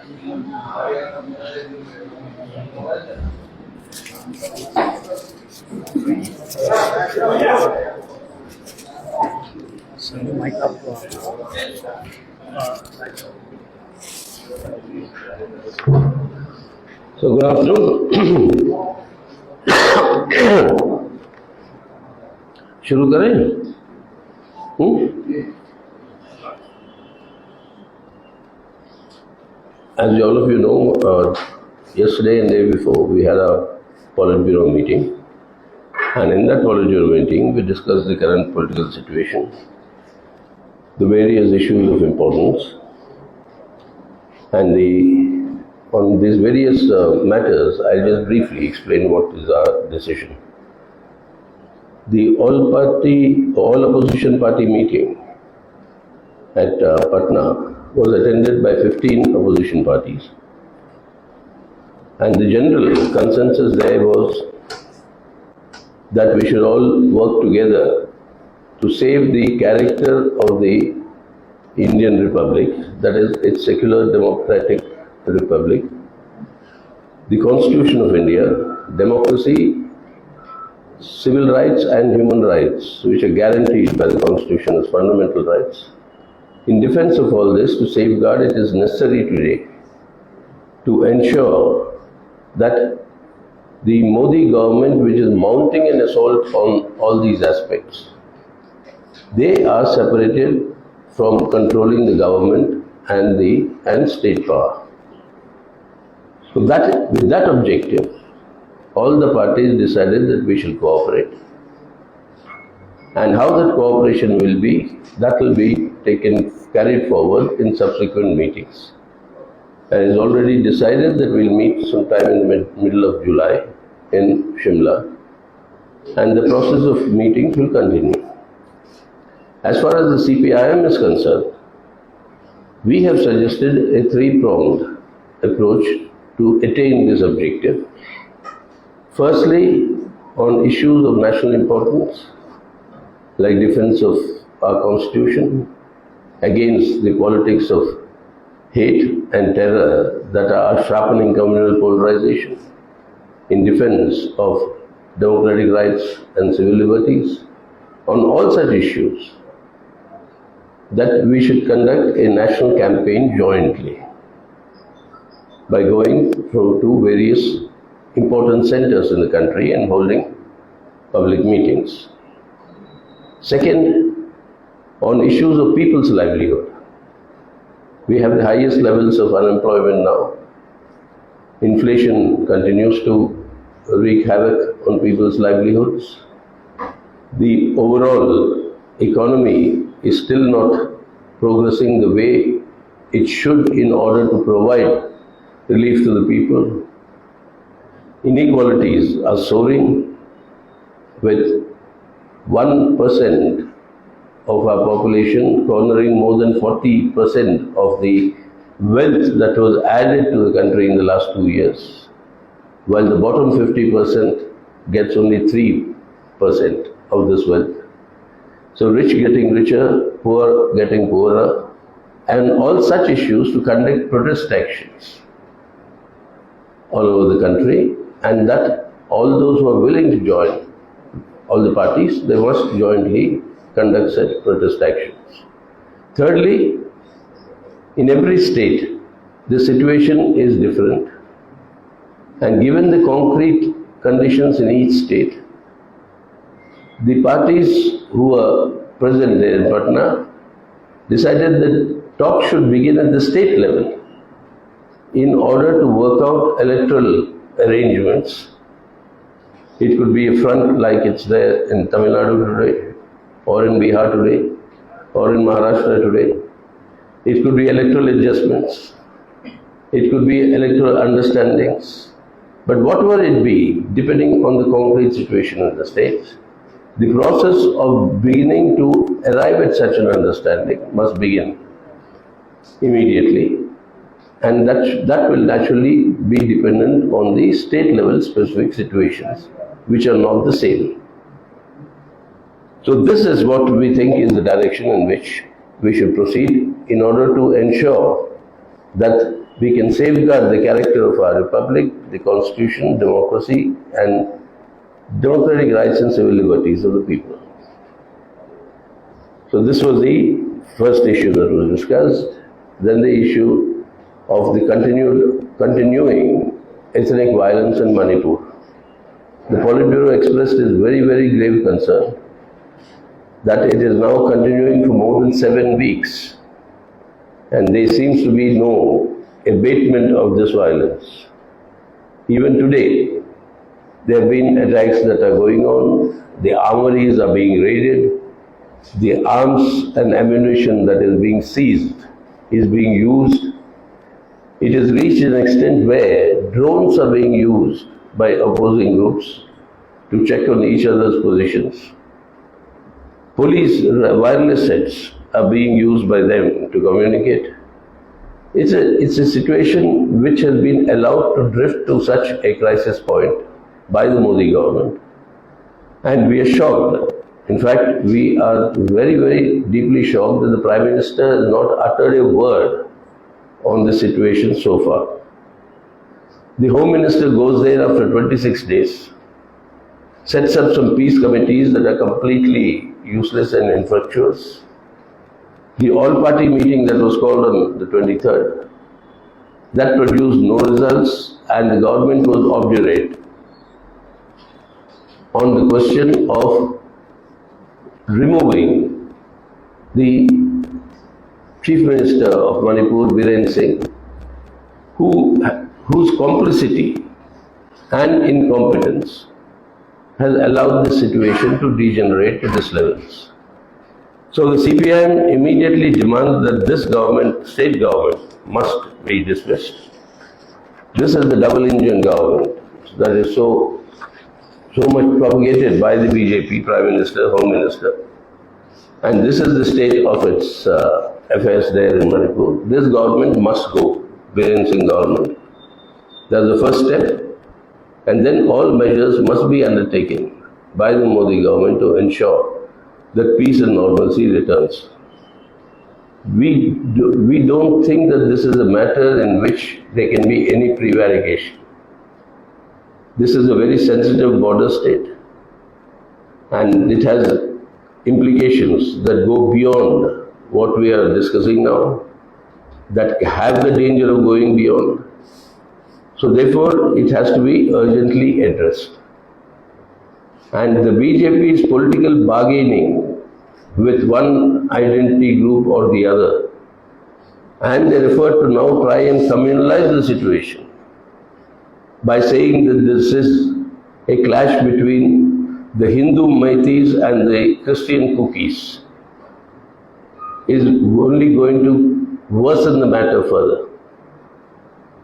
So good afternoon. शुरू करें? As all of you know, yesterday and the day before we had a Politburo meeting, and in that Politburo meeting we discussed the current political situation, the various issues of importance, and on these various matters I'll just briefly explain what is our decision. The all opposition party meeting at Patna was attended by 15 opposition parties, and the general consensus there was that we should all work together to save the character of the Indian Republic, that is, its secular democratic republic, the Constitution of India, democracy, civil rights and human rights, which are guaranteed by the Constitution as fundamental rights. In defense of all this, to safeguard, it is necessary today to ensure that the Modi government, which is mounting an assault on all these aspects, they are separated from controlling the government and state power. So with that objective, all the parties decided that we shall cooperate. And how that cooperation will be, that will be carried forward in subsequent meetings. And it is already decided that we'll meet sometime in the middle of July in Shimla, and the process of meetings will continue. As far as the CPIM is concerned, we have suggested a three-pronged approach to attain this objective. Firstly, on issues of national importance, like defense of our Constitution, against the politics of hate and terror that are sharpening communal polarization, in defense of democratic rights and civil liberties, on all such issues, that we should conduct a national campaign jointly by going to various important centers in the country and holding public meetings. Second, on issues of people's livelihood. We have the highest levels of unemployment now. Inflation continues to wreak havoc on people's livelihoods. The overall economy is still not progressing the way it should in order to provide relief to the people. Inequalities are soaring, with 1% of our population cornering more than 40% of the wealth that was added to the country in the last 2 years, while the bottom 50% gets only 3% of this wealth. So rich getting richer, poor getting poorer, and all such issues to conduct protest actions all over the country, and that all those who are willing to join, all the parties, they must jointly conduct such protest actions. Thirdly, in every state, the situation is different, and given the concrete conditions in each state, the parties who are present there in Patna decided that talks should begin at the state level in order to work out electoral arrangements. It could be a front like it's there in Tamil Nadu today, or in Bihar today, or in Maharashtra today. It could be electoral adjustments. It could be electoral understandings. But whatever it be, depending on the concrete situation in the states, the process of beginning to arrive at such an understanding must begin immediately. And that will naturally be dependent on the state level specific situations, which are not the same. So this is what we think is the direction in which we should proceed in order to ensure that we can safeguard the character of our republic, the constitution, democracy, and democratic rights and civil liberties of the people. So this was the first issue that was discussed. Then the issue of the continuing ethnic violence in Manipur. The Politburo expressed its very, very grave concern that it is now continuing for more than 7 weeks, and there seems to be no abatement of this violence. Even today, there have been attacks that are going on, the armories are being raided, the arms and ammunition that is being seized is being used. It has reached an extent where drones are being used by opposing groups to check on each other's positions. Police wireless sets are being used by them to communicate. It's a situation which has been allowed to drift to such a crisis point by the Modi government. And we are shocked. In fact, we are very, very deeply shocked that the Prime Minister has not uttered a word on the situation so far. The Home Minister goes there after 26 days, sets up some peace committees that are completely useless and infructuous. The all-party meeting that was called on the 23rd, that produced no results, and the government was obdurate on the question of removing the Chief Minister of Manipur, Biren Singh, whose complicity and incompetence has allowed the situation to degenerate to this levels. So the CPIM immediately demands that this government, state government, must be dismissed. This is the double-engine government that is so much propagated by the BJP Prime Minister, Home Minister. And this is the state of its affairs there in Manipur. This government must go, Biren Singh government. That's the first step. And then all measures must be undertaken by the Modi government to ensure that peace and normalcy returns. We don't think that this is a matter in which there can be any prevarication. This is a very sensitive border state, and it has implications that go beyond what we are discussing now, that have the danger of going beyond. So therefore, it has to be urgently addressed. And the BJP's political bargaining with one identity group or the other, and they refer to now try and communalize the situation by saying that this is a clash between the Hindu Maithis and the Christian Cookies, is only going to worsen the matter further.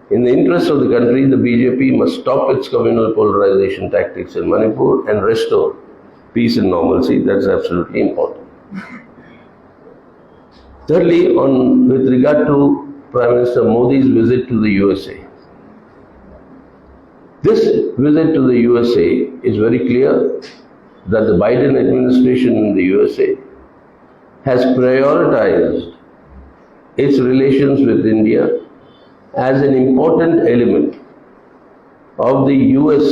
In the interest of the country, the BJP must stop its communal polarization tactics in Manipur and restore peace and normalcy. That's absolutely important. Thirdly, with regard to Prime Minister Modi's visit to the USA. This visit to the USA is very clear that the Biden administration in the USA has prioritized its relations with India as an important element of the US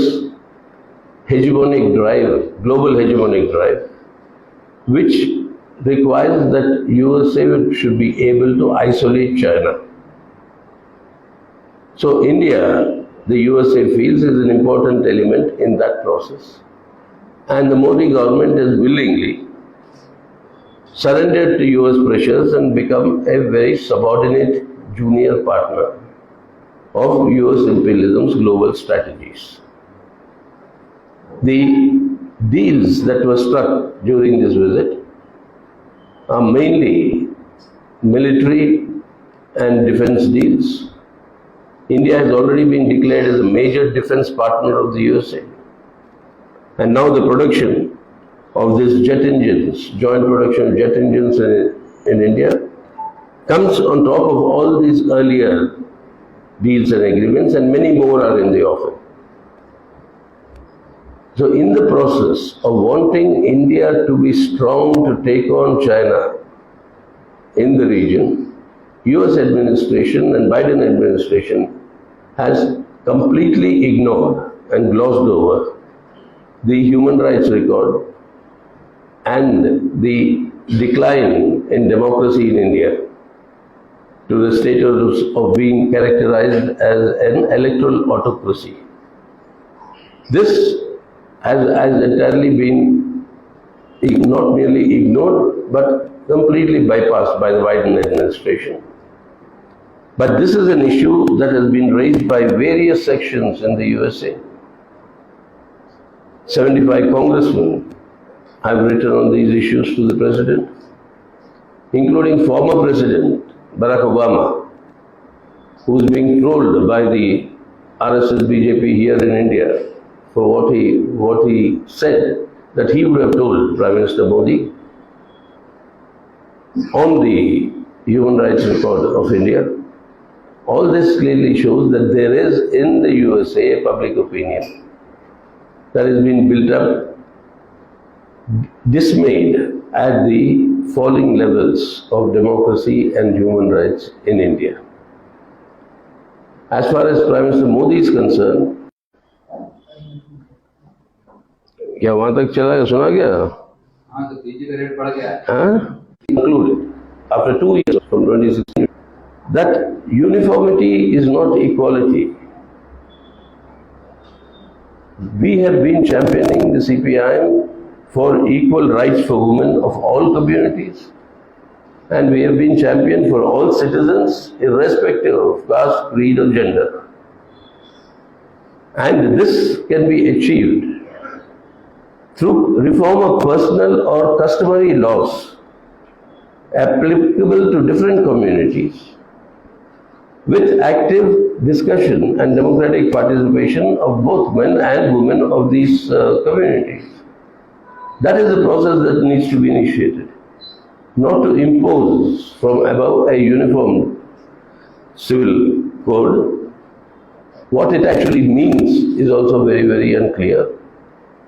hegemonic drive, global hegemonic drive, which requires that USA should be able to isolate China. So India, the USA feels, is an important element in that process. And the Modi government has willingly surrendered to US pressures and become a very subordinate junior partner of US imperialism's global strategies. The deals that were struck during this visit are mainly military and defense deals. India has already been declared as a major defense partner of the USA. And now the production of these jet engines, joint production of jet engines in India, comes on top of all these earlier deals and agreements, and many more are in the offing. So in the process of wanting India to be strong to take on China in the region, US administration and Biden administration has completely ignored and glossed over the human rights record and the decline in democracy in India to the status of being characterized as an electoral autocracy. This has entirely been not merely ignored but completely bypassed by the Biden administration. But this is an issue that has been raised by various sections in the USA. 75 congressmen have written on these issues to the president, including former President Barack Obama, who is being trolled by the RSS BJP here in India for what he said that he would have told Prime Minister Modi on the human rights record of India. All this clearly shows that there is in the USA a public opinion that has been built up, dismayed at the falling levels of democracy and human rights in India. As far as Prime Minister Modi is concerned, क्या वहां तक चला गया, सुना गया? हाँ, तो पीछे का रेट बढ़ गया। Included after 2 years from 2016 that uniformity is not equality. We have been championing the CPIM for equal rights for women of all communities, and we have been champion for all citizens irrespective of caste, creed or gender. And this can be achieved through reform of personal or customary laws applicable to different communities, with active discussion and democratic participation of both men and women of these communities. That is the process that needs to be initiated, not to impose from above a uniform civil code. What it actually means is also very, very unclear.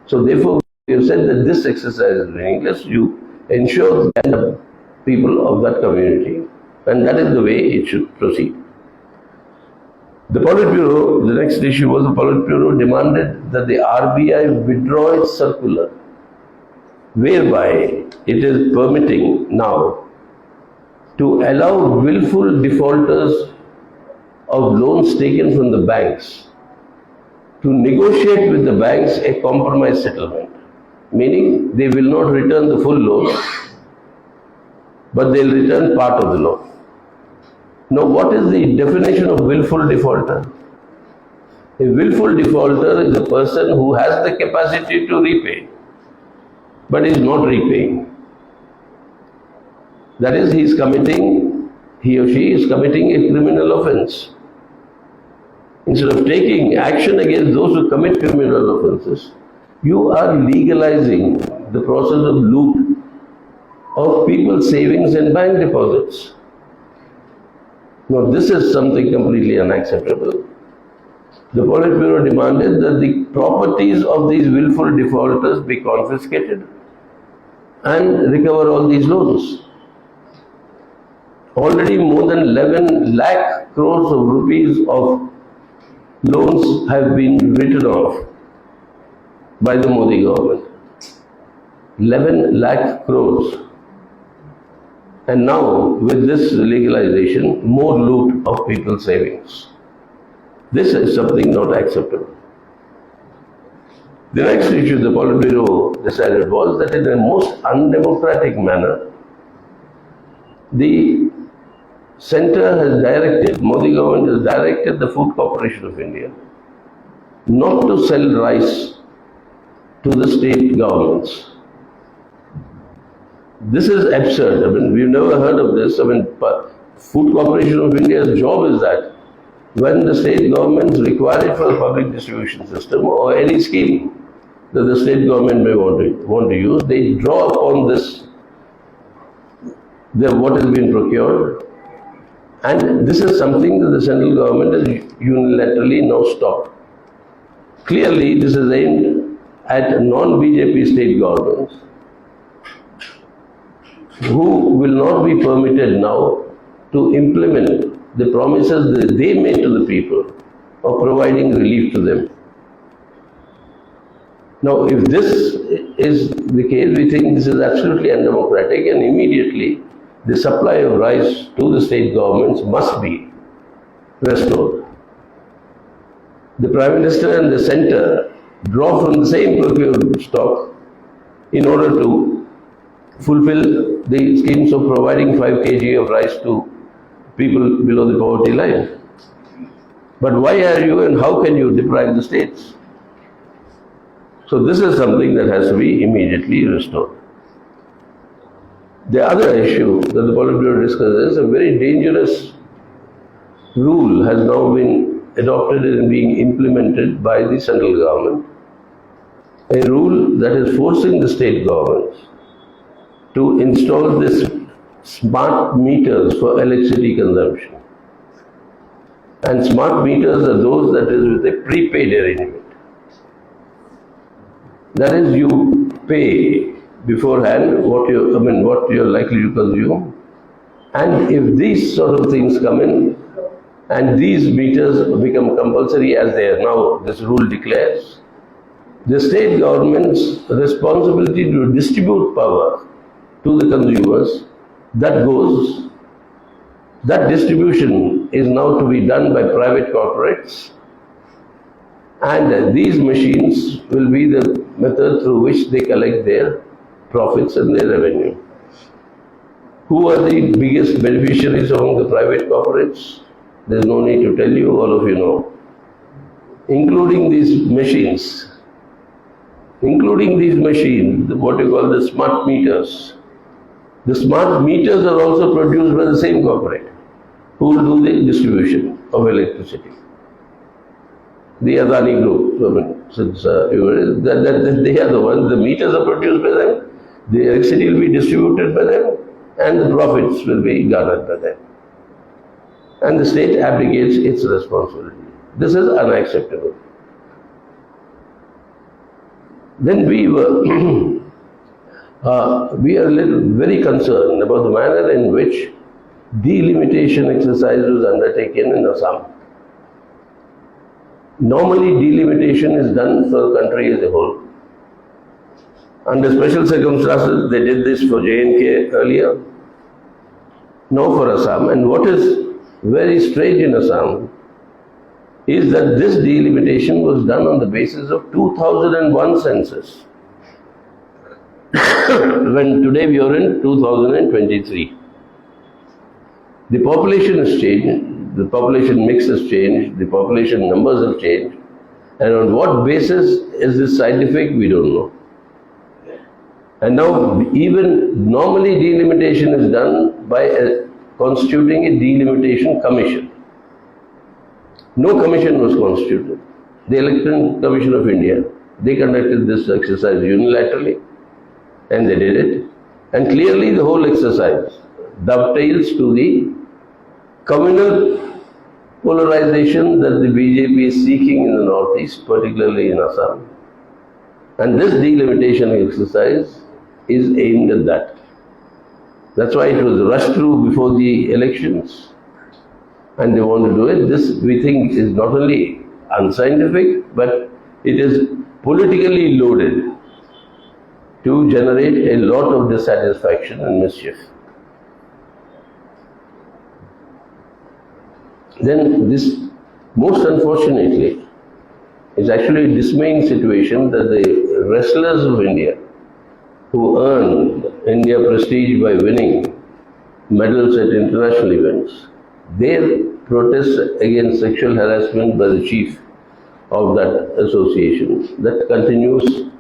So therefore, we have said that this exercise is meaningless. You ensure that people of that community, and that is the way it should proceed. The Politburo, the next issue was the Politburo demanded that the RBI withdraw its circular, whereby it is permitting now to allow willful defaulters of loans taken from the banks to negotiate with the banks a compromise settlement, meaning they will not return the full loan, but they will return part of the loan. Now, what is the definition of willful defaulter? A willful defaulter is a person who has the capacity to repay, but is not repaying. That is, he or she is committing a criminal offense. Instead of taking action against those who commit criminal offenses, you are legalizing the process of loot of people's savings and bank deposits. Now, this is something completely unacceptable. The Politburo demanded that the properties of these willful defaulters be confiscated and recover all these loans. Already more than 11 lakh crores of rupees of loans have been written off by the Modi government. 11 lakh crores. And now, with this legalization, more loot of people's savings. This is something not acceptable. The next issue the Politburo decided was that in a most undemocratic manner, the centre has directed, Modi government has directed the Food Corporation of India not to sell rice to the state governments. This is absurd. I mean, we've never heard of this. I mean, Food Corporation of India's job is that when the state governments require it for the public distribution system or any scheme that the state government may want to use, they draw upon this, what has been procured, and this is something that the central government has unilaterally now stopped. Clearly, this is aimed at non-BJP state governments who will not be permitted now to implement the promises that they made to the people of providing relief to them. Now, if this is the case, we think this is absolutely undemocratic, and immediately the supply of rice to the state governments must be restored. The Prime Minister and the Centre draw from the same procured stock in order to fulfill the schemes of providing 5 kg of rice to people below the poverty line. But why are you and how can you deprive the states? So this is something that has to be immediately restored. The other issue that the Politburo discusses, a very dangerous rule has now been adopted and being implemented by the central government. A rule that is forcing the state governments to install this smart meters for electricity consumption. And smart meters are those that is with a prepaid arrangement. That is, you pay beforehand what you're likely to consume, and if these sort of things come in, and these meters become compulsory as they are now, this rule declares, the state government's responsibility to distribute power to the consumers, that distribution is now to be done by private corporates, and these machines will be the method through which they collect their profits and their revenue. Who are the biggest beneficiaries among the private corporates? There is no need to tell you, all of you know. Including these machines, what you call the smart meters. The smart meters are also produced by the same corporate who will do the distribution of electricity. The Adani Group, since they are the ones, the meters are produced by them, the electricity will be distributed by them, and the profits will be garnered by them. And the state abdicates its responsibility. This is unacceptable. Then we are very concerned about the manner in which delimitation exercise was undertaken in Assam. Normally, delimitation is done for the country as a whole. Under special circumstances, they did this for J&K earlier, now for Assam. And what is very strange in Assam is that this delimitation was done on the basis of 2001 census. When today we are in 2023. The population has changed, the population mix has changed, the population numbers have changed, and on what basis is this scientific, we don't know. And now even normally delimitation is done by constituting a delimitation commission. No commission was constituted. The Election Commission of India, they conducted this exercise unilaterally, and they did it. And clearly the whole exercise dovetails to the communal polarization that the BJP is seeking in the northeast, particularly in Assam. And this delimitation exercise is aimed at that. That's why it was rushed through before the elections. And they want to do it. This, we think, is not only unscientific, but it is politically loaded to generate a lot of dissatisfaction and mischief. Then this, most unfortunately, is actually a dismaying situation that the wrestlers of India, who earn India prestige by winning medals at international events, their protests against sexual harassment by the chief of that association, that continues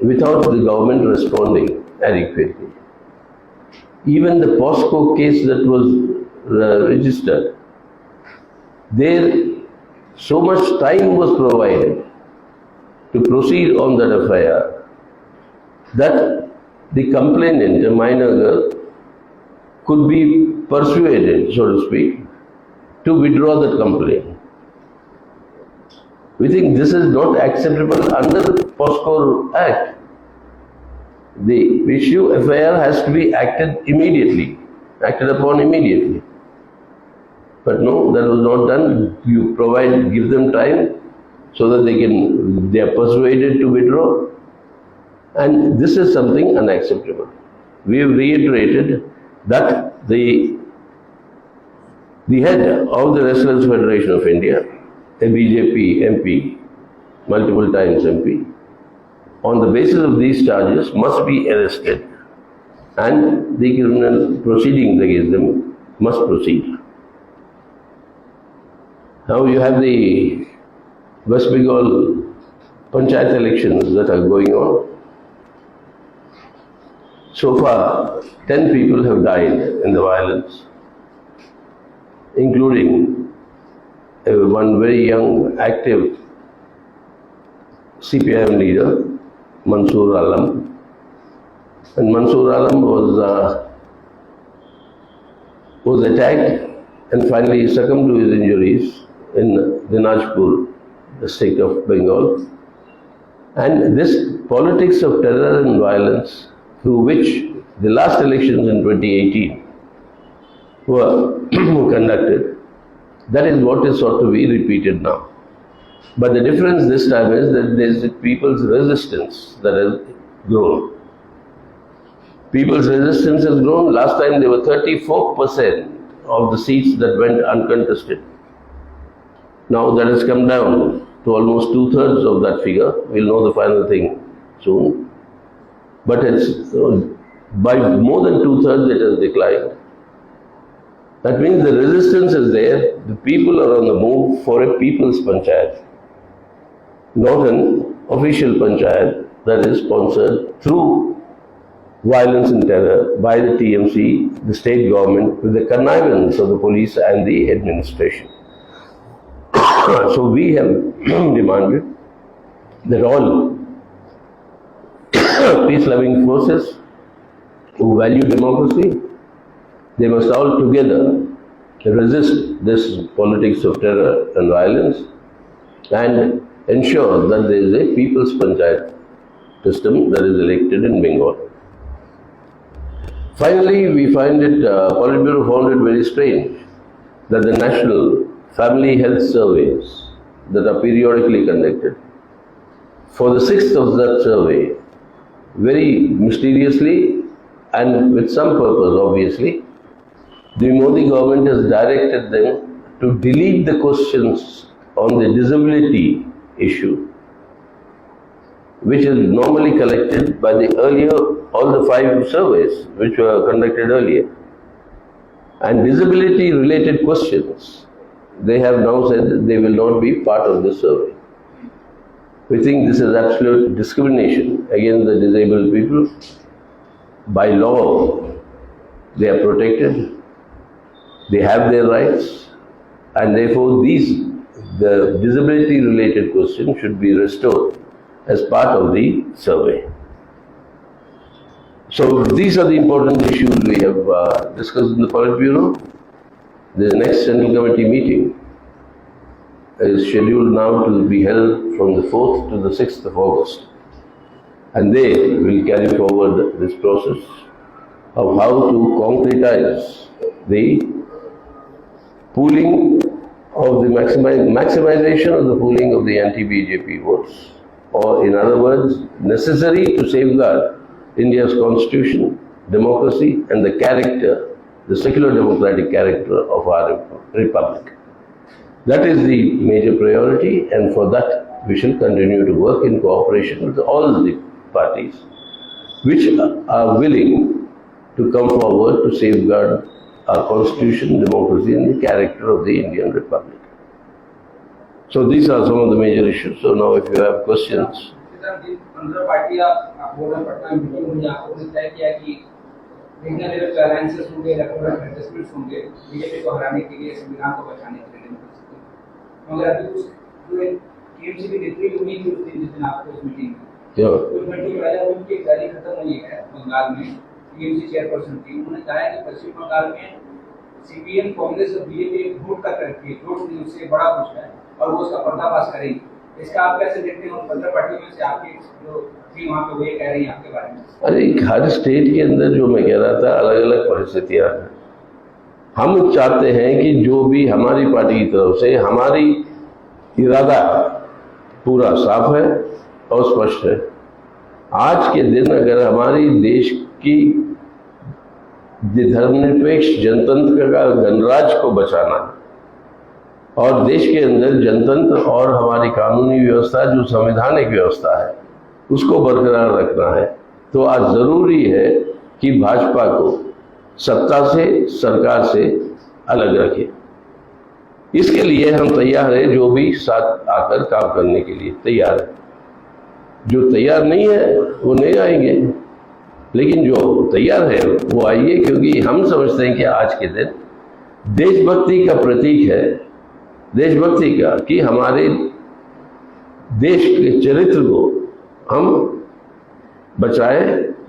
without the government responding adequately. Even the POSCO case that was registered, there so much time was provided to proceed on that FIR that the complainant, a minor girl, could be persuaded, so to speak, to withdraw that complaint. We think this is not acceptable under the POSCO Act. The issue FIR has to be acted immediately. acted upon immediately. But no, that was not done. You give them time so that they are persuaded to withdraw. And this is something unacceptable. We have reiterated that the head of the Wrestlers Federation of India, a BJP MP, multiple times MP, on the basis of these charges must be arrested and the criminal proceedings against them must proceed. Now you have the West Bengal Panchayat elections that are going on. So far, 10 people have died in the violence, including one very young, active CPIM leader, Mansoor Alam. And Mansoor Alam was attacked and finally succumbed to his injuries in Dinajpur, the state of Bengal. And this politics of terror and violence, through which the last elections in 2018 were conducted, that is what is sought to be repeated now. But the difference this time is that there is people's resistance that has grown. People's resistance has grown. Last time there were 34% of the seats that went uncontested. Now that has come down to almost 2/3 of that figure. We'll know the final thing soon. But it's by more than 2/3 it has declined. That means the resistance is there. The people are on the move for a people's panchayat, not an official panchayat that is sponsored through violence and terror by the TMC, the state government, with the connivance of the police and the administration. So we have demanded that all peace-loving forces who value democracy, they must all together resist this politics of terror and violence and ensure that there is a people's panchayat system that is elected in Bengal. Finally, we find it, Politburo found it very strange that the national family health surveys that are periodically conducted, for the 6th of that survey, very mysteriously and with some purpose obviously, the Modi government has directed them to delete the questions on the disability issue, which is normally collected by the earlier, all the 5 surveys which were conducted earlier. And disability related questions, they have now said that they will not be part of the survey. We think this is absolute discrimination against the disabled people. By law, they are protected, they have their rights, and therefore the disability related question should be restored as part of the survey. So these are the important issues we have discussed in the Politburo. The next Central Committee meeting is scheduled now to be held from the 4th to the 6th of August. And they will carry forward this process of how to concretize the pooling of the maximization of the pooling of the anti-BJP votes, or in other words, necessary to safeguard India's constitution, democracy and the character, the secular democratic character of our republic. That is the major priority, and for that we shall continue to work in cooperation with all the parties which are willing to come forward to safeguard our constitution, democracy and the character of the Indian Republic. So these are some of the major issues. So now if you have questions. Chairperson थी, उन्होंने कहा कि पश्चिम बंगाल में CPM, Congress और BJP झूठ कर रखी है, झूठ न्यूज से बड़ा कुछ है और वो उसका पर्दाफाश करेगी। इसका आप कैसे देखते हैं? 15 पार्टियों में से आपकी जो थी वहाँ पे वो ये कह रही है आपके बारे में। अरे हर स्टेट के अंदर जो मैं कह रहा था अलग अलग परिस्थितियाँ हैं। हम चाहते हैं कि जो भी हमारी पार्टी की तरफ से हमारी इरादा पूरा साफ है और स्पष्ट है। आज के दिन अगर हमारी देश की धर्मनिरपेक्ष जनतंत्र का गणराज्य को बचाना और देश के अंदर जनतंत्र और हमारी कानूनी व्यवस्था जो संवैधानिक व्यवस्था है उसको बरकरार रखना है, तो आज जरूरी है कि भाजपा को सत्ता से, सरकार से अलग रखे। इसके लिए हम तैयार हैं, जो भी साथ आकर काम करने के लिए तैयार है। जो तैयार नहीं है वो नहीं आएंगे, लेकिन जो तैयार है वो आइए, क्योंकि हम समझते हैं कि आज के दिन देशभक्ति का प्रतीक है, देशभक्ति का, कि हमारे देश के चरित्र को हम बचाए,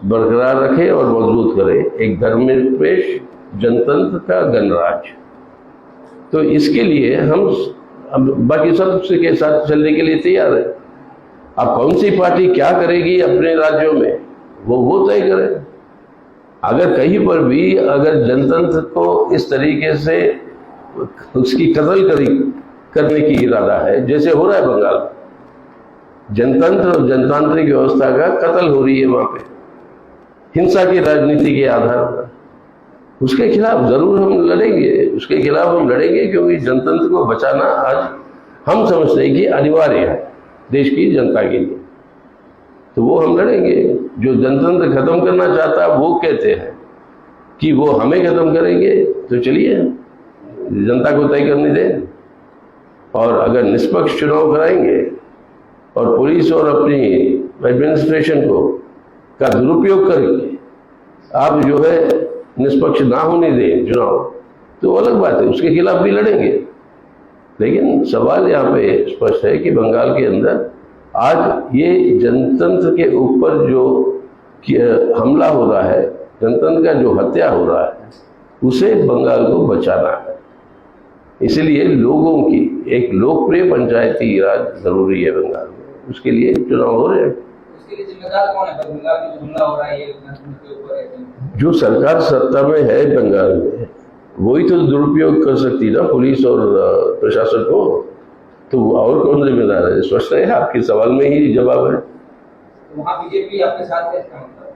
बरकरार रखें और मजबूत करें, एक धर्मनिरपेक्ष जनतंत्र का गणराज्य। तो इसके लिए हम बाकी सब के साथ चलने के लिए तैयार है। अब कौन सी पार्टी क्या करेगी अपने राज्यों में वो तय करे। अगर कहीं पर भी अगर जनतंत्र को इस तरीके से उसकी कत्ल करने की इरादा है, जैसे हो रहा है बंगाल में, जनतंत्र और जनतांत्रिक व्यवस्था का कत्ल हो रही है वहां पे हिंसा की राजनीति के आधार पर, उसके खिलाफ जरूर हम लड़ेंगे, उसके खिलाफ हम लड़ेंगे, क्योंकि जनतंत्र को बचाना आज हम समझते हैं कि अनिवार्य है देश की जनता के लिए। तो वो हम लड़ेंगे। जो जनतंत्र खत्म करना चाहता है वो कहते हैं कि वो हमें खत्म करेंगे, तो चलिए जनता को तय करने दें। और अगर निष्पक्ष चुनाव कराएंगे और पुलिस और अपनी एडमिनिस्ट्रेशन को का दुरुपयोग करेंगे, आप जो है निष्पक्ष ना होने दें चुनाव, तो अलग बात है, उसके खिलाफ भी लड़ेंगे। लेकिन सवाल यहाँ पे स्पष्ट है कि बंगाल के अंदर आज ये जनतंत्र के ऊपर जो हमला हो रहा है, जनतंत्र का जो हत्या हो रहा है, उसे बंगाल को बचाना है। इसलिए लोगों की एक लोकप्रिय पंचायती राज जरूरी है बंगाल में, उसके लिए चुनाव हो रहे हैं। इसके लिए जिम्मेदार कौन है? बंगाल में जो हमला हो रहा है ये के ऊपर है। जो सरकार सत्ता में है बंगाल में, वही तो दुरुपयोग कर सकती है ना पुलिस और प्रशासन को। तो और कौन जिम्मेदार है? स्पष्ट है, आपके सवाल में ही जवाब है। तो वहाँ बीजेपी आपके साथ है, इसका मतलब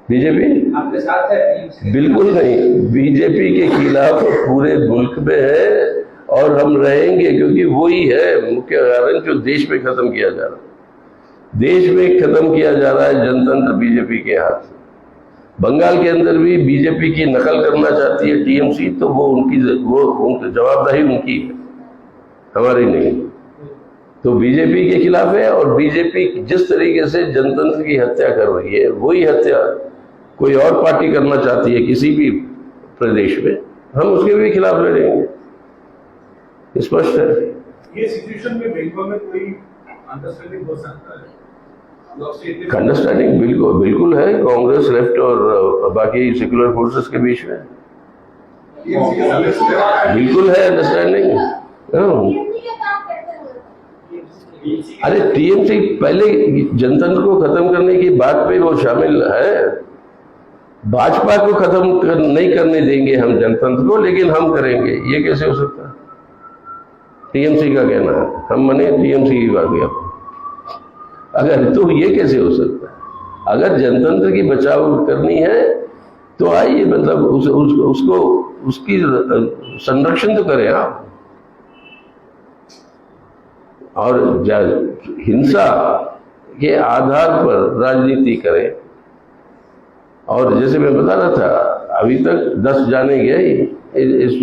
बीजेपी आपके साथ है? बिल्कुल नहीं, बीजेपी के खिलाफ पूरे मुल्क में है और हम रहेंगे, क्योंकि वही है मुख्य कारण जो देश में खत्म किया जा रहा है। देश में खत्म किया जा रहा है जनतंत्र बीजेपी के हाथ से। बंगाल के अंदर भी बीजेपी की नकल करना चाहती है टीएमसी, तो वो उनकी जवाबदारी उनकी है, हमारी नहीं। तो बीजेपी के खिलाफ है, और बीजेपी जिस तरीके से जनतंत्र की हत्या कर रही है, वही हत्या कोई और पार्टी करना चाहती है किसी भी प्रदेश में, हम उसके भी खिलाफ लड़ेंगे। स्पष्ट है। ये सिचुएशन में बंगाल में कोई अंडरस्टैंडिंग हो सकता है? अंडरस्टैंडिंग बिल्कुल है, कांग्रेस, लेफ्ट और बाकी सेक्युलर फोर्सेस के बीच में बिल्कुल है अंडरस्टैंडिंग। अरे टीएमसी पहले जनतंत्र को खत्म करने की बात पे वो शामिल है। भाजपा को खत्म नहीं करने देंगे हम जनतंत्र को, लेकिन हम करेंगे, ये कैसे हो सकता है? टीएमसी का कहना है, हम माने टीएमसी की बात किया, अगर तो ये कैसे हो सकता है? अगर जनतंत्र की बचाव करनी है तो आइए, मतलब उसको उसकी संरक्षण तो करें आप। और हिंसा के आधार पर राजनीति करें। और जैसे मैं बता रहा था, अभी तक 10 जाने गए इस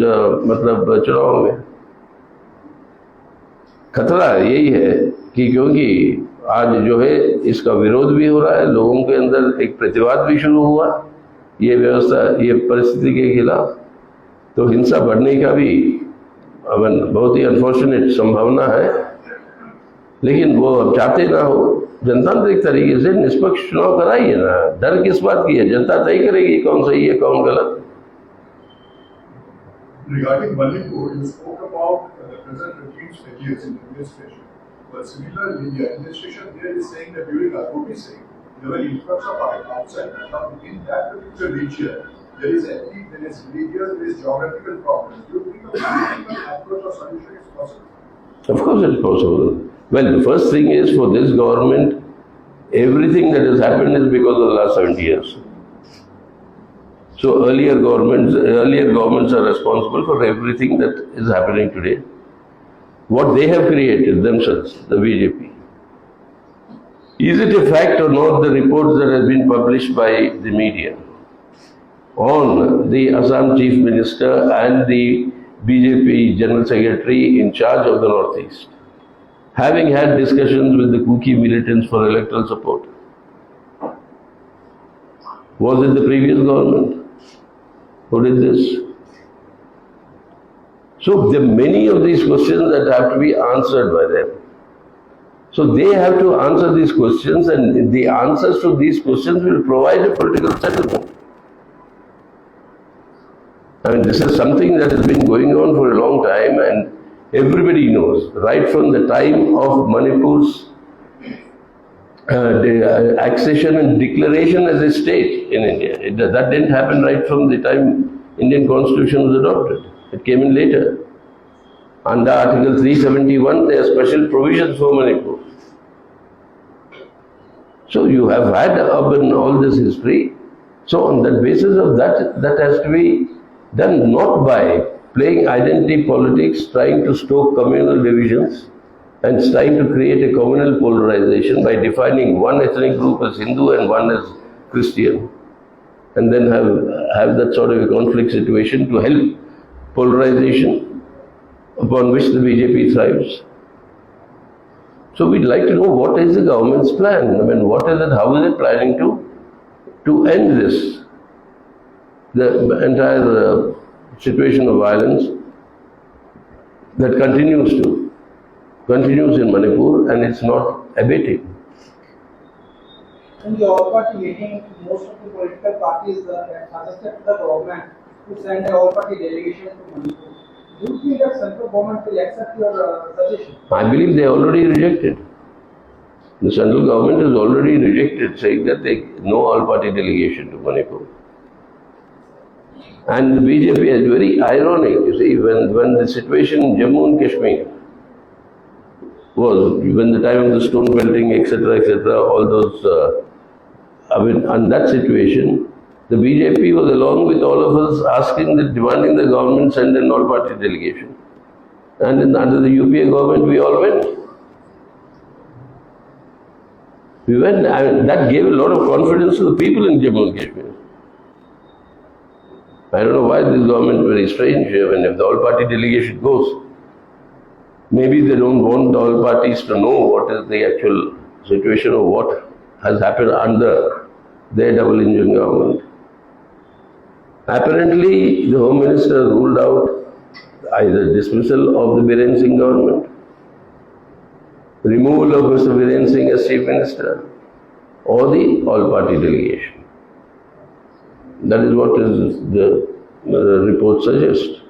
मतलब चुनाव में। खतरा यही है कि क्योंकि आज जो है इसका विरोध भी हो रहा है, लोगों के अंदर एक प्रतिवाद भी शुरू हुआ ये व्यवस्था, ये परिस्थिति के खिलाफ, तो हिंसा बढ़ने का भी बहुत ही अनफॉर्चुनेट संभावना है। लेकिन वो अब चाहते ना हो, जनतांत्रिक तरीके से निष्पक्ष चुनाव कराइए ना, डर किस बात की है? जनता तय करेगी कौन सही है कौन गलत। Regarding Manipur, you spoke about the present regime's failures in administration. But similarly, the administration there is saying that during Agobi's reign, there were influx of outside. Now, in that particular region, there is ethnic, there is religious, there is geographical problems. Do you think a political approach or solution is possible? Of course it's possible. Well, the first thing is for this government, everything that has happened is because of the last 70 years. So earlier governments are responsible for everything that is happening today. What they have created themselves, the BJP. Is it a fact or not, the reports that have been published by the media on the Assam Chief Minister and the BJP General Secretary in charge of the Northeast, having had discussions with the Kuki militants for electoral support? Was it the previous government who did this? So there are many of these questions that have to be answered by them. So they have to answer these questions, and the answers to these questions will provide a political settlement. I mean, this is something that has been going on for a long time, and everybody knows, right from the time of Manipur's accession and declaration as a state in India. That didn't happen right from the time Indian Constitution was adopted. It came in later. Under Article 371, there are special provisions for Manipur. So you have had all this history. So on that basis of that has to be done not by playing identity politics, trying to stoke communal divisions, and trying to create a communal polarization by defining one ethnic group as Hindu and one as Christian, and then have that sort of a conflict situation to help polarization upon which the BJP thrives. So we'd like to know what is the government's plan. I mean, what is it? How is it planning to end this? The entire situation of violence that continues in Manipur, and it's not abating. In the all-party meeting, most of the political parties suggested to the government to send an all-party delegation to Manipur. Do you think that central government will accept your suggestion? I believe they already rejected. The central government has already rejected, saying that no all-party delegation to Manipur. And the BJP is very ironic, you see, when the situation in Jammu and Kashmir was, when the time of the stone pelting, etc., all those, on that situation, the BJP was along with all of us demanding the government send an all-party delegation. And under the UPA government, we all went. We went, and that gave a lot of confidence to the people in Jammu and Kashmir. I don't know why this government is very strange here, and if the all-party delegation goes, maybe they don't want all parties to know what is the actual situation of what has happened under their double-engine government. Apparently, the Home Minister ruled out either dismissal of the Biren Singh government, removal of Mr. Biren Singh as Chief Minister, or the all-party delegation. That is what the report suggests.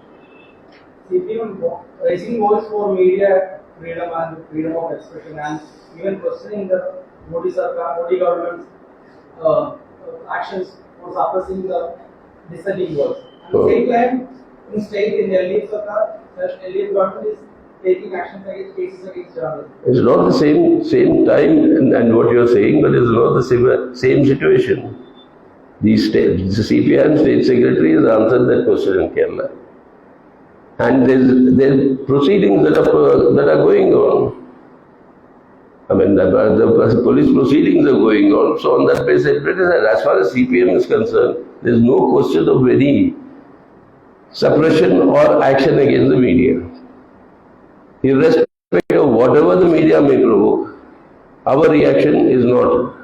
CPM raising voice for media freedom and freedom of expression, and even questioning the Modi government's actions for suppressing the dissenting voice. At the same time, in state in Delhi, Delhi government is taking actions against cases against journalists. It's not the same time and what you're saying, but it's not the same situation. The CPM State Secretary has answered that question in Kerala. And there's proceedings that are going on. I mean, the police proceedings are going on. So on that basis, as far as CPM is concerned, there's no question of any suppression or action against the media. Irrespective of whatever the media may provoke, our reaction is not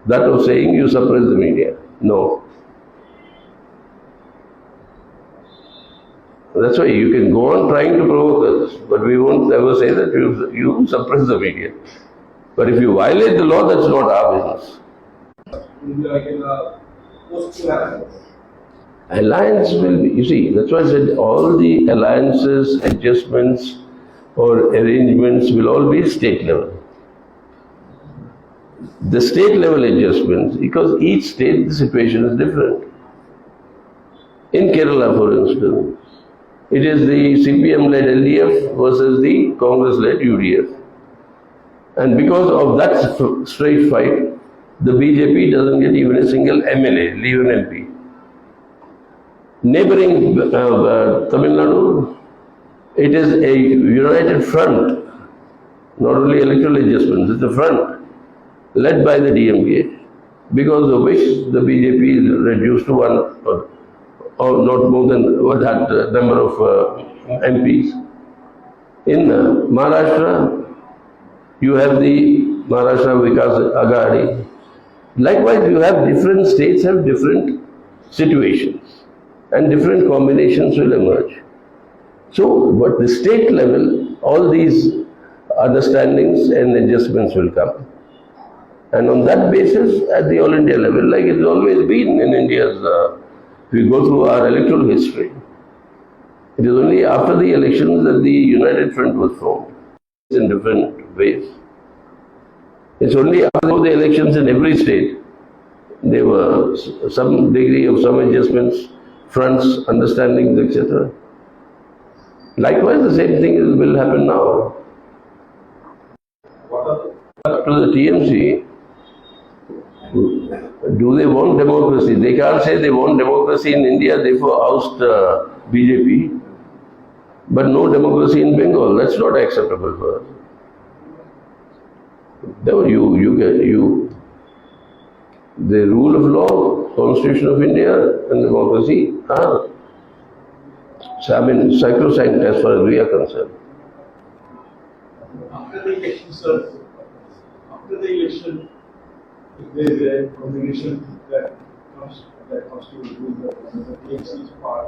that of saying you suppress the media. No. That's why you can go on trying to provoke us, but we won't ever say that you suppress the media. But if you violate the law, that's not our business. Alliance will be, you see, that's why I said all the alliances, adjustments or arrangements will all be state level. The state level adjustments, because each state the situation is different. In Kerala, for instance, it is the CPM-led LDF versus the Congress-led UDF. And because of that straight fight, the BJP doesn't get even a single MLA, leave an MP. Neighboring Tamil Nadu, it is a united front, not only electoral adjustments, it's a front led by the DMK, because of which the BJP is reduced to one or not more than that number of MPs. In Maharashtra, you have the Maharashtra Vikas Aghadi. Likewise, you have different states have different situations and different combinations will emerge. So, but the state level, all these understandings and adjustments will come. And on that basis, at the All India level, like it's always been in India's, if we go through our electoral history, it is only after the elections that the United Front was formed in different ways. It's only after the elections in every state, there were some degree of some adjustments, fronts, understandings, etc. Likewise, the same thing will happen now. Up to the TMC, do they want democracy? They can't say they want democracy in India, therefore oust BJP, but no democracy in Bengal. That's not acceptable for us. The rule of law, Constitution of India and democracy are, sacrosanct as far as we are concerned. After the election, sir, if there is a combination that comes to the TMC's part,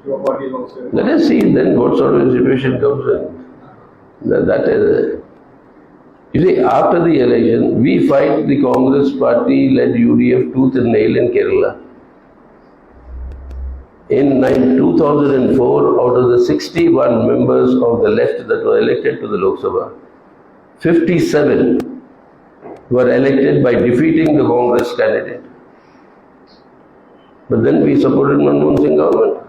your party is also. Let us see then what sort of situation comes in. That is. You see, after the election, we fight the Congress party-led UDF tooth and nail in Kerala. In 2004, out of the 61 members of the left that were elected to the Lok Sabha, 57 were elected by defeating the Congress candidate. But then we supported Manmohan Singh government.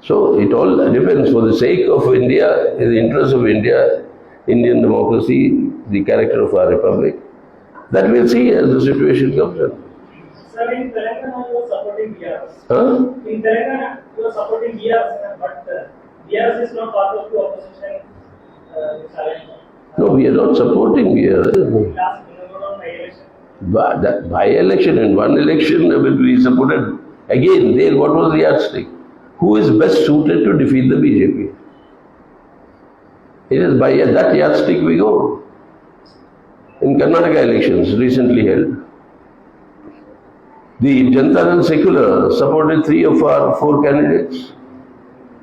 So it all depends. For the sake of India, in the interest of India, Indian democracy, the character of our republic, that we'll see as the situation comes in. Sir, in Telangana you are supporting BRS. Huh? In Telangana you are supporting BRS, but BRS is not part of the opposition. No, we are not supporting BRS. Last by-election. But that by-election, in one election, we supported. Again, there, what was the yardstick? Who is best suited to defeat the BJP? It is by that yardstick we go. In Karnataka elections, recently held, the Jnana Secular supported 3 of our 4 candidates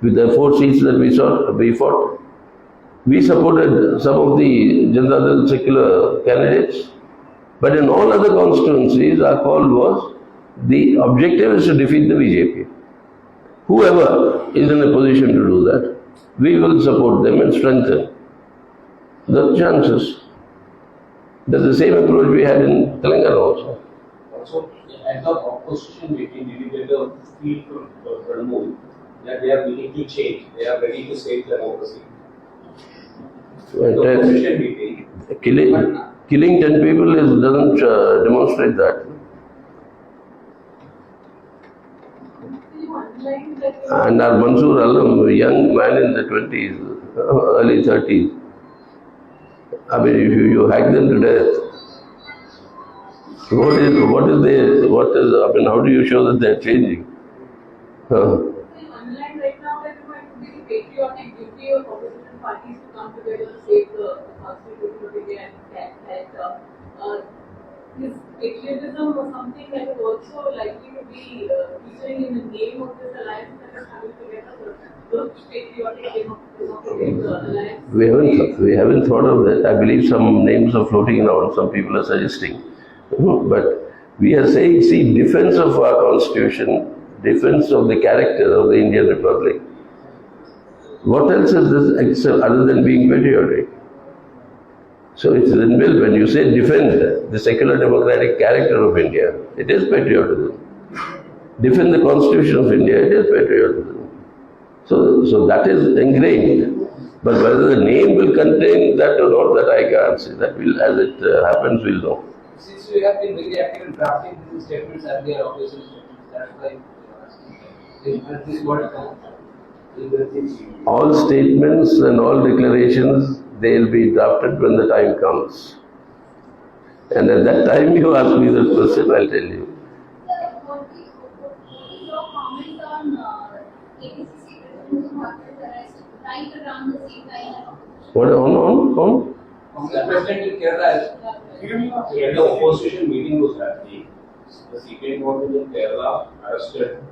with the 4 seats that we fought. We supported some of the Jnana Secular candidates, but in all other constituencies, our call was the objective is to defeat the BJP. Whoever is in a position to do that, we will support them and strengthen the chances. That's the same approach we had in Telangana also. Also, as the opposition meeting, did you get a feel from Trinamool that they are willing to change, they are ready to save democracy? The opposition meeting. Killing 10 people doesn't demonstrate that. And our Mansoor Alam, a young man in the 20s, early 30s, I mean, if you hack them to death, how do you show that they're changing? Unlike right now, where it would be the patriotic duty of opposition parties to come together to save the Constitution of India and is patriotism or something that is also likely to be featuring in the name of this alliance that is coming together? The patriotic democratic alliance. We haven't thought of that. I believe some names are floating around, some people are suggesting. But we are saying, see, defense of our constitution, defense of the character of the Indian Republic. What else is this other than being patriotic? So it's inbuilt. When you say defend the secular democratic character of India, it is patriotism. defend the Constitution of India, it is patriotism. So that is ingrained. But whether the name will contain that or not, that I can't say. That will, as it happens, we'll know. Since you have been very active in drafting these statements and their opposition statements, that's why this is what All statements and all declarations, they'll be drafted when the time comes. And at that time you ask me that question, I'll tell you. Sir, what is your comment on APCC President Bhatt's arrest right around the same time? What on? Congress President in Kerala is When the opposition meeting was happening, the CPM government in Kerala arrested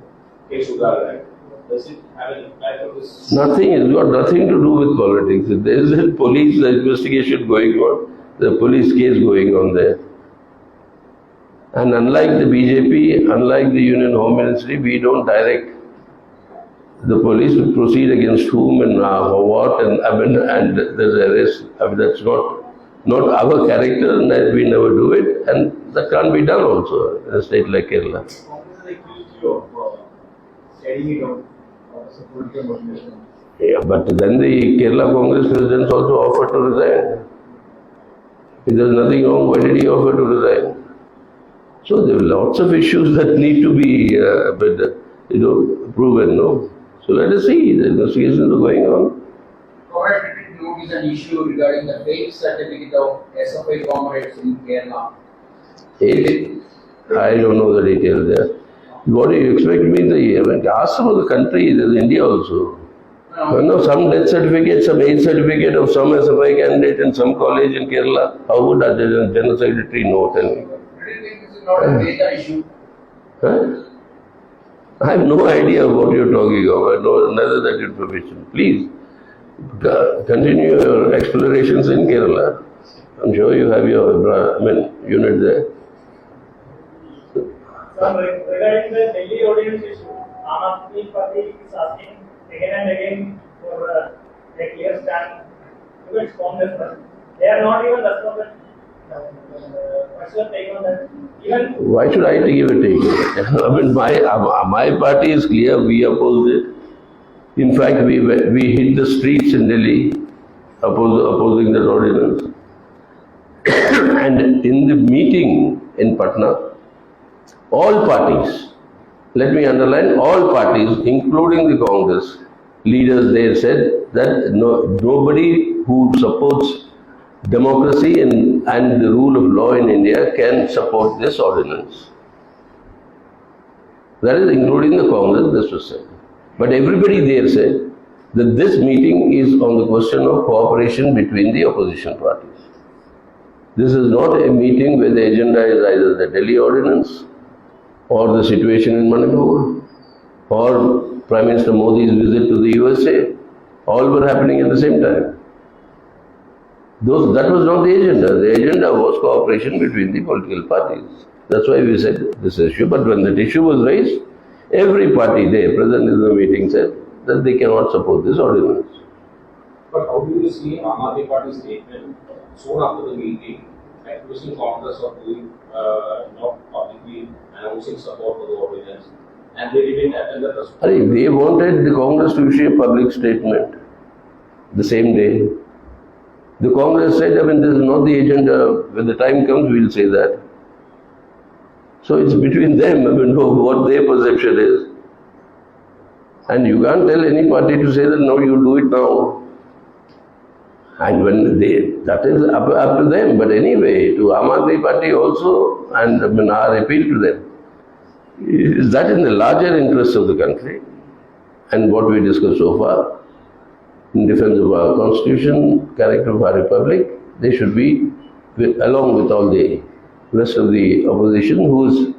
K. Sugar, right? Does it have an impact on this? Nothing, it's got nothing to do with politics. There is a police investigation going on, the police case going on there. And unlike the BJP, unlike the Union Home Ministry, we don't direct the police to proceed against whom and what and the arrest. That's not our character, and we never do it, and that can't be done also in a state like Kerala. Congress has accused you of setting it up as a political motivation. Yeah, but then the Kerala Congress president also offered to resign. If there's nothing wrong, why did he offer to resign? So there are lots of issues that need to be proven, no? So let us see, the investigations are going on. Comrade note is an issue regarding the fake certificate of SFI comrades in Kerala. I don't know the details there. What do you expect me? Ask about the country, there's India also. No, some death certificate, some age certificate of some SFI candidate in some college in Kerala. How would a general secretary know? Tell me. Do you think this is not a data issue? Huh? I have no idea what you're talking about. I know none of that information. Please continue your explorations in Kerala. I'm sure you have your unit there. Sir, regarding the Delhi ordinance issue, Aam Aadmi Party is asking again and again for a clear stand to its Congress. They are not even responded. What's your take on that? Even Why should I give a take? I mean, my party is clear. We opposed it. In fact, we hit the streets in Delhi opposing that ordinance. And in the meeting in Patna, all parties, let me underline, all parties, including the Congress leaders there, said that nobody who supports democracy and the rule of law in India can support this ordinance. That is including the Congress, this was said. But everybody there said that this meeting is on the question of cooperation between the opposition parties. This is not a meeting where the agenda is either the Delhi ordinance or the situation in Manipur or Prime Minister Modi's visit to the USA. All were happening at the same time. That was not the agenda. The agenda was cooperation between the political parties. That's why we said this issue. But when that issue was raised, every party there present in the meeting said that they cannot support this ordinance. But how do you see Aam Aadmi Party's statement soon after the meeting, accusing Congress of doing not publicly announcing support for the ordinance, and they didn't attend the press conference? They wanted the Congress to issue a public statement the same day. The Congress said, this is not the agenda. When the time comes, we'll say that. So it's between them, what their perception is. And you can't tell any party to say that, no, you do it now. And when that is up to them. But anyway, to Aam Aadmi Party also, and our appeal to them, is that in the larger interest of the country, and what we discussed so far, in defense of our constitution, character of our republic, they should be, along with all the rest of the opposition, who is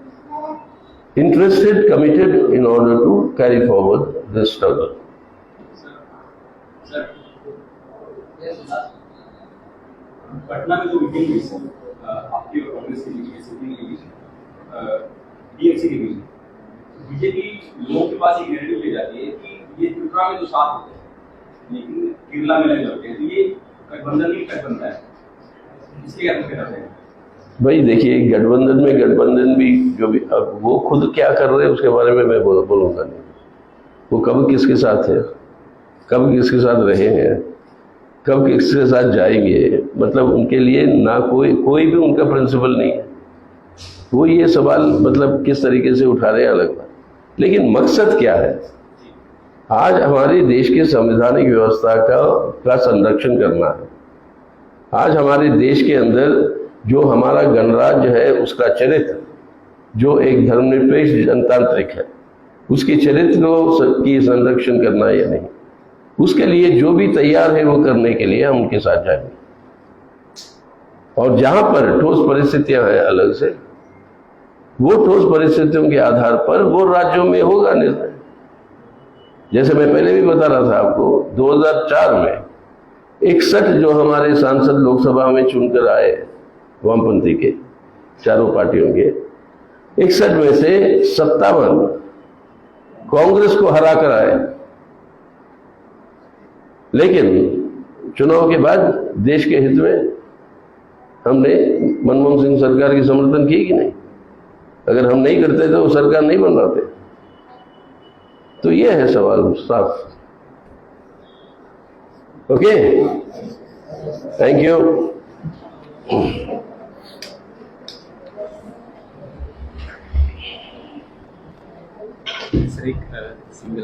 interested, committed in order to carry forward this struggle. Sir. Yes, sir. Patna में जो meeting हुई sir आपकी और कांग्रेस के बीच में sitting के बीच DMC के बीच BJP लोगों के पास एक नैरेटिव ले जाती है कि ये त्रिपुरा में जो साथ होते हैं लेकिन केरला में नहीं लड़ते हैं, तो ये गठबंधन नहीं गठबंधन है, इसके क्या कहना है? भाई देखिए, गठबंधन भी जो भी, अब वो खुद क्या कर रहे हैं उसके बारे में मैं बोलूँगा नहीं। वो कब किसके साथ है, कब किसके साथ रहे हैं, कब किसके साथ जाएंगे, मतलब उनके लिए ना कोई भी उनका प्रिंसिपल नहीं है। वो ये सवाल मतलब किस तरीके से उठा रहे हैं अलग बात, लेकिन मकसद क्या है? आज हमारे देश के संवैधानिक व्यवस्था का संरक्षण करना है। आज हमारे देश के अंदर जो हमारा गणराज्य है उसका चरित्र, जो एक धर्मनिरपेक्ष जनतांत्रिक है, उसके चरित्र को की संरक्षण करना है या नहीं, उसके लिए जो भी तैयार है वो करने के लिए हम उनके साथ जाएंगे। और जहां पर ठोस परिस्थितियां हैं अलग से, वो ठोस परिस्थितियों के आधार पर वो राज्यों में होगा निर्णय। जैसे मैं पहले भी बता रहा था आपको, 2004 में 61 जो हमारे सांसद लोकसभा में चुनकर आए वामपंथी के, चारों पार्टियों के, 61 में से 57 कांग्रेस को हरा कर आए। लेकिन चुनाव के बाद देश के हित में हमने मनमोहन सिंह सरकार की समर्थन की कि नहीं? अगर हम नहीं करते तो वो सरकार नहीं बन पाते। तो ये है सवाल साफ। Okay, thank you. सर, एक सिंगल